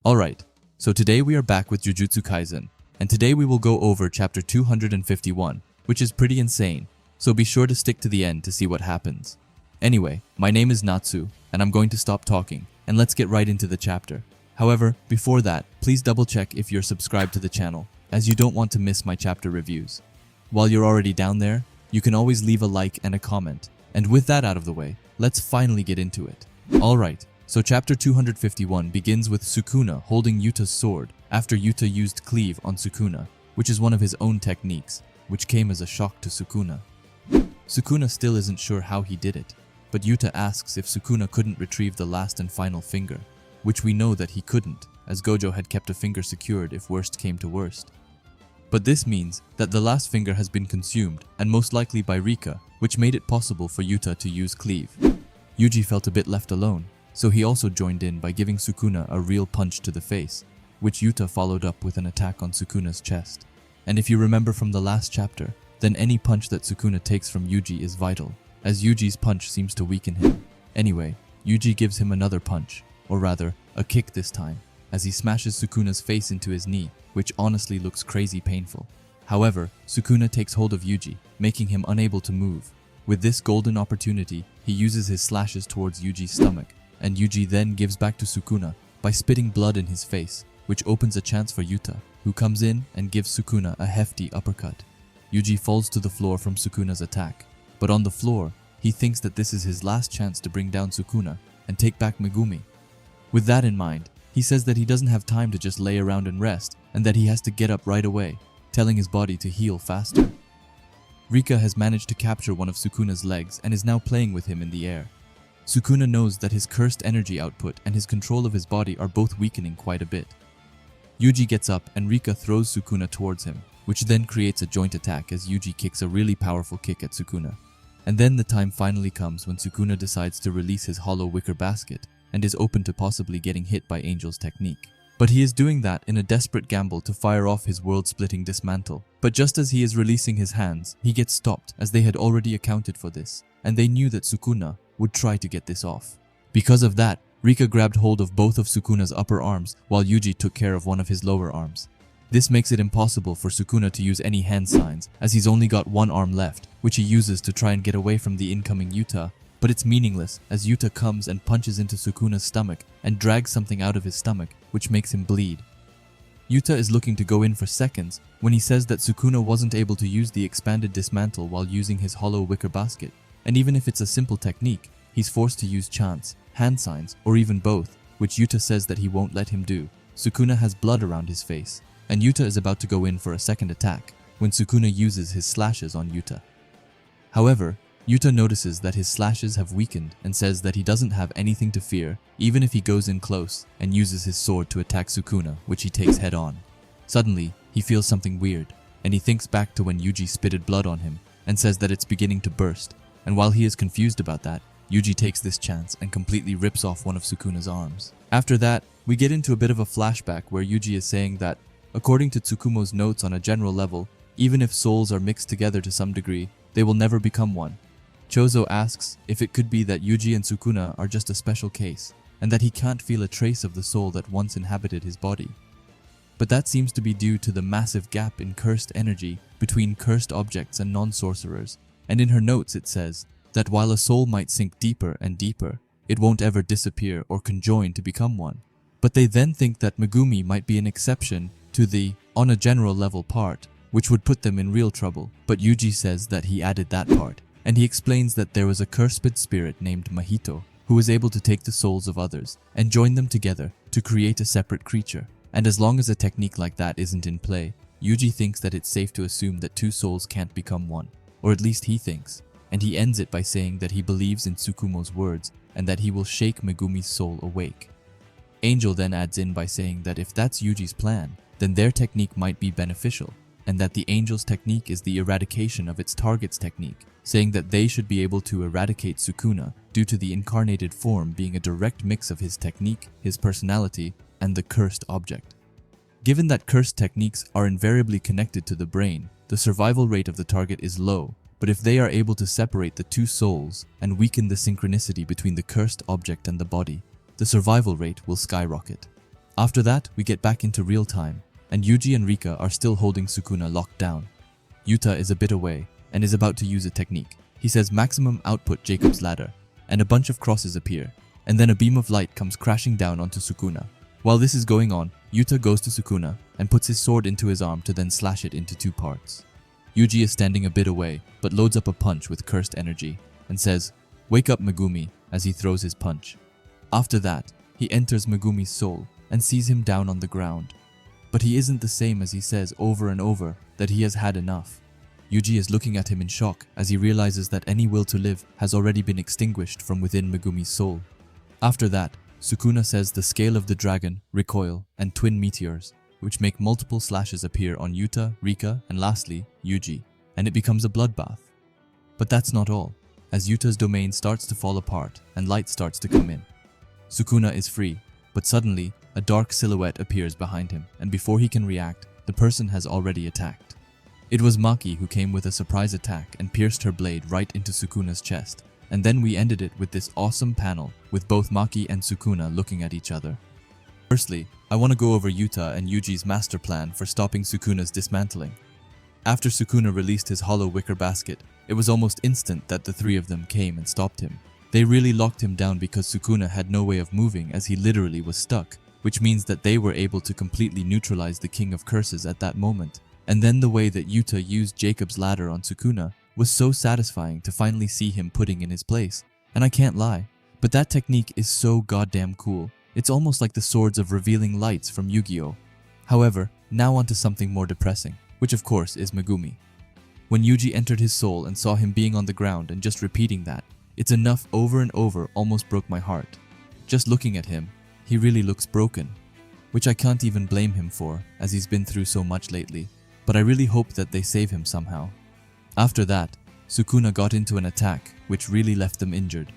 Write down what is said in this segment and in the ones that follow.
Alright, so today we are back with Jujutsu Kaisen, and today we will go over chapter 251, which is pretty insane, so be sure to stick to the end to see what happens. Anyway, my name is Natsu, and I'm going to stop talking, and let's get right into the chapter. However, before that, please double check if you're subscribed to the channel, as you don't want to miss my chapter reviews. While you're already down there, you can always leave a like and a comment, and with that out of the way, let's finally get into it. Alright. So chapter 251 begins with Sukuna holding Yuta's sword after Yuta used cleave on Sukuna, which is one of his own techniques, which came as a shock to Sukuna. Sukuna still isn't sure how he did it, but Yuta asks if Sukuna couldn't retrieve the last and final finger, which we know that he couldn't, as Gojo had kept a finger secured if worst came to worst. But this means that the last finger has been consumed, and most likely by Rika, which made it possible for Yuta to use cleave. Yuji felt a bit left alone, so he also joined in by giving Sukuna a real punch to the face, which Yuta followed up with an attack on Sukuna's chest. And if you remember from the last chapter, then any punch that Sukuna takes from Yuji is vital, as Yuji's punch seems to weaken him. Anyway, Yuji gives him another punch, or rather, a kick this time, as he smashes Sukuna's face into his knee, which honestly looks crazy painful. However, Sukuna takes hold of Yuji, making him unable to move. With this golden opportunity, he uses his slashes towards Yuji's stomach, and Yuji then gives back to Sukuna by spitting blood in his face, which opens a chance for Yuta, who comes in and gives Sukuna a hefty uppercut. Yuji falls to the floor from Sukuna's attack, but on the floor, he thinks that this is his last chance to bring down Sukuna and take back Mgumi. With that in mind, he says that he doesn't have time to just lay around and rest, and that he has to get up right away, telling his body to heal faster. Rika has managed to capture one of Sukuna's legs and is now playing with him in the air. Sukuna knows that his cursed energy output and his control of his body are both weakening quite a bit. Yuji gets up and Rika throws Sukuna towards him, which then creates a joint attack as Yuji kicks a really powerful kick at Sukuna. And then the time finally comes when Sukuna decides to release his hollow wicker basket and is open to possibly getting hit by Angel's technique. But he is doing that in a desperate gamble to fire off his world-splitting dismantle. But just as he is releasing his hands, he gets stopped as they had already accounted for this, and they knew that Sukuna would try to get this off. Because of that, Rika grabbed hold of both of Sukuna's upper arms while Yuji took care of one of his lower arms. This makes it impossible for Sukuna to use any hand signs as he's only got one arm left, which he uses to try and get away from the incoming Yuta, but it's meaningless as Yuta comes and punches into Sukuna's stomach and drags something out of his stomach, which makes him bleed. Yuta is looking to go in for seconds when he says that Sukuna wasn't able to use the expanded dismantle while using his hollow wicker basket. And even if it's a simple technique, he's forced to use chants, hand signs, or even both, which Yuta says that he won't let him do. Sukuna has blood around his face, and Yuta is about to go in for a second attack when Sukuna uses his slashes on Yuta. However, Yuta notices that his slashes have weakened and says that he doesn't have anything to fear even if he goes in close and uses his sword to attack Sukuna, which he takes head on. Suddenly, he feels something weird, and he thinks back to when Yuji spitted blood on him and says that it's beginning to burst. And while he is confused about that, Yuji takes this chance and completely rips off one of Sukuna's arms. After that, we get into a bit of a flashback where Yuji is saying that, according to Tsukumo's notes on a general level, even if souls are mixed together to some degree, they will never become one. Chozo asks if it could be that Yuji and Sukuna are just a special case, and that he can't feel a trace of the soul that once inhabited his body. But that seems to be due to the massive gap in cursed energy between cursed objects and non-sorcerers. And in her notes it says that while a soul might sink deeper and deeper, it won't ever disappear or conjoin to become one. But they then think that Mgumi might be an exception to the on a general level part, which would put them in real trouble. But Yuji says that he added that part, and he explains that there was a cursed spirit named Mahito who was able to take the souls of others and join them together to create a separate creature. And as long as a technique like that isn't in play, Yuji thinks that it's safe to assume that two souls can't become one. Or at least he thinks, and he ends it by saying that he believes in Tsukumo's words and that he will shake Megumi's soul awake. Angel then adds in by saying that if that's Yuji's plan, then their technique might be beneficial, and that the Angel's technique is the eradication of its target's technique, saying that they should be able to eradicate Sukuna due to the incarnated form being a direct mix of his technique, his personality, and the cursed object. Given that cursed techniques are invariably connected to the brain, the survival rate of the target is low, but if they are able to separate the two souls and weaken the synchronicity between the cursed object and the body, the survival rate will skyrocket. After that, we get back into real time, and Yuji and Rika are still holding Sukuna locked down. Yuta is a bit away and is about to use a technique. He says maximum output Jacob's ladder, and a bunch of crosses appear, and then a beam of light comes crashing down onto Sukuna. While this is going on, Yuta goes to Sukuna and puts his sword into his arm to then slash it into two parts. Yuji is standing a bit away, but loads up a punch with cursed energy and says, "Wake up Mgumi," as he throws his punch. After that, he enters Megumi's soul and sees him down on the ground. But he isn't the same, as he says over and over that he has had enough. Yuji is looking at him in shock as he realizes that any will to live has already been extinguished from within Megumi's soul. After that, Sukuna says the scale of the dragon, recoil, and twin meteors, which make multiple slashes appear on Yuta, Rika, and lastly, Yuji, and it becomes a bloodbath. But that's not all, as Yuta's domain starts to fall apart and light starts to come in. Sukuna is free, but suddenly, a dark silhouette appears behind him, and before he can react, the person has already attacked. It was Maki who came with a surprise attack and pierced her blade right into Sukuna's chest, and then we ended it with this awesome panel with both Maki and Sukuna looking at each other. Firstly, I want to go over Yuta and Yuji's master plan for stopping Sukuna's dismantling. After Sukuna released his hollow wicker basket, it was almost instant that the three of them came and stopped him. They really locked him down because Sukuna had no way of moving, as he literally was stuck, which means that they were able to completely neutralize the King of Curses at that moment. And then the way that Yuta used Jacob's ladder on Sukuna was so satisfying to finally see him putting in his place. And I can't lie, but that technique is so goddamn cool. It's almost like the swords of revealing lights from Yu-Gi-Oh! However, now onto something more depressing, which of course is Mgumi. When Yuji entered his soul and saw him being on the ground and just repeating that, "It's enough" over and over almost broke my heart. Just looking at him, he really looks broken, which I can't even blame him for, as he's been through so much lately, but I really hope that they save him somehow. After that, Sukuna got into an attack which really left them injured,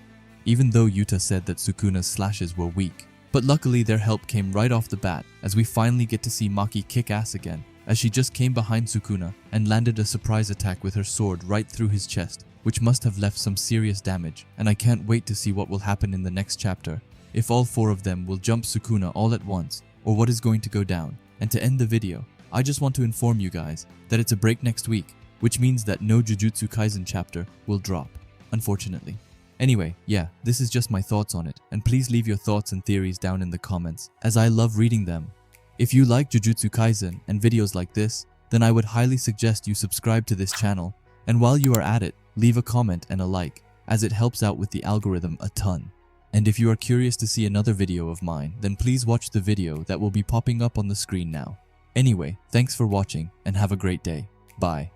even though Yuta said that Sukuna's slashes were weak. But luckily their help came right off the bat, as we finally get to see Maki kick ass again, as she just came behind Sukuna and landed a surprise attack with her sword right through his chest, which must have left some serious damage, and I can't wait to see what will happen in the next chapter, if all four of them will jump Sukuna all at once, or what is going to go down. And to end the video, I just want to inform you guys that it's a break next week, which means that no Jujutsu Kaisen chapter will drop, unfortunately. Anyway, yeah, this is just my thoughts on it, and please leave your thoughts and theories down in the comments, as I love reading them. If you like Jujutsu Kaisen and videos like this, then I would highly suggest you subscribe to this channel, and while you are at it, leave a comment and a like, as it helps out with the algorithm a ton. And if you are curious to see another video of mine, then please watch the video that will be popping up on the screen now. Anyway, thanks for watching and have a great day. Bye.